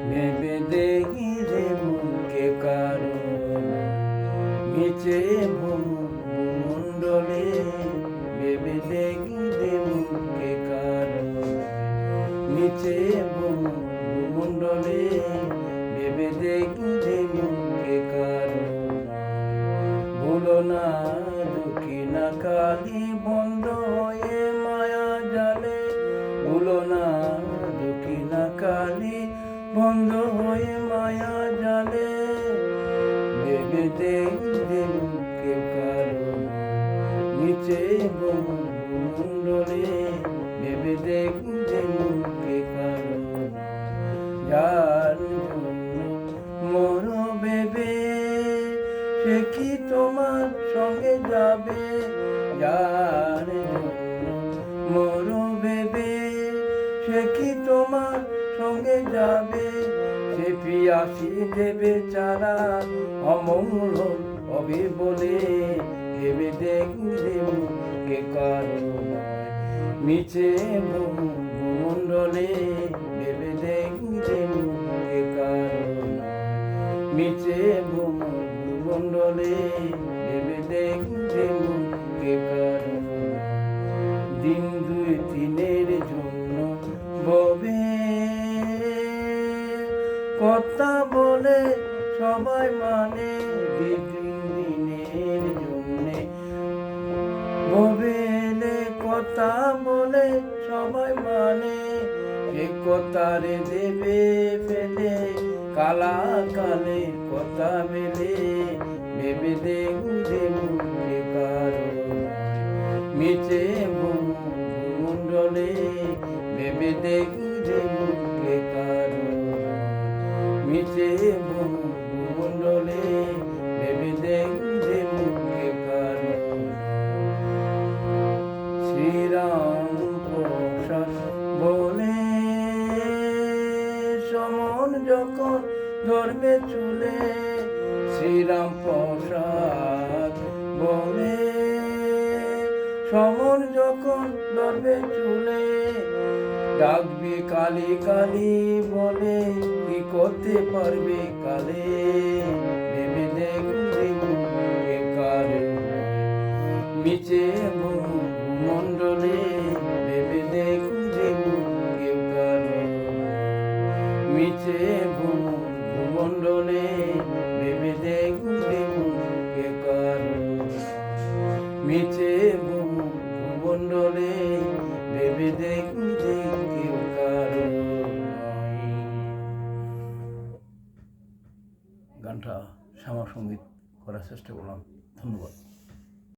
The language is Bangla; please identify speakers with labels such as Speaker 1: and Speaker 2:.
Speaker 1: ভেবে দেখি রে মুখে কারো নিচে ভূমণ্ডলে, ভেবে দেখি রে মুখে কারো নিচে ভূমণ্ডলে, ভেবে দেখি রে মুখে কারো। ভুলো না দক্ষিণা কালী বন্ধ হয়ে মায়া জালে, ভুলো না দক্ষিণা কালী বন্ধ হয়ে মায়া জালে, ভেবে দেখি মুখে কারো নিচে ভূমণ্ডলে, ভেবে দেখি মুখে কারো। যার জন্য মরো ভেবে সে কি তোমার সঙ্গে যাবে, যার জন্য মরো ভেবে সে কি তোমার সঙ্গে যাবে, সে পিয়াসি দেবে চারা অমঙ্গল হবে বলে, ভেবে দেখলে মুখে কারো নিচে ভূমণ্ডলে, ভেবে দেখলে মুখে কারো নিচে ভূমণ্ডলে, ভেবে দেখলে মুখে কারো। দিন দুই দিনের জন্য ববে কথা বলে সবাই মানে, দিনের জন্যে ববেলে কথা বলে সবাই মানে, এ কথারে দেবে ফেলে কালা কালে কথা মেলে, ভেবে দেখলে মুখে কারো নিচে ভূমণ্ডলে, ভেবে দেখলে মুখে কারো নিচে ভূমণ্ডলে, ভেবে দেখলে মুখে কারো। শ্রীরাম প্রসাদ বলে সমন যখন ধরবে চুলে, শ্রীরাম প্রসাদ বলে সমন যখন ধরবে চুলে, ডাকবে কালী কালী বলে কি করতে পারবে কালে, ভেবে দেখলে মুখে কারো নিচে ভূমণ্ডলে, ভেবে দেখলে মুখে কারো নিচে ভূমণ্ডলে, ভেবে দেখলে মুখে কারো নিচে ভূমণ্ডলে, ভেবে দেখলে কেউ কারো। গানটা শ্যামা সঙ্গীত করার চেষ্টা করলাম। ধন্যবাদ।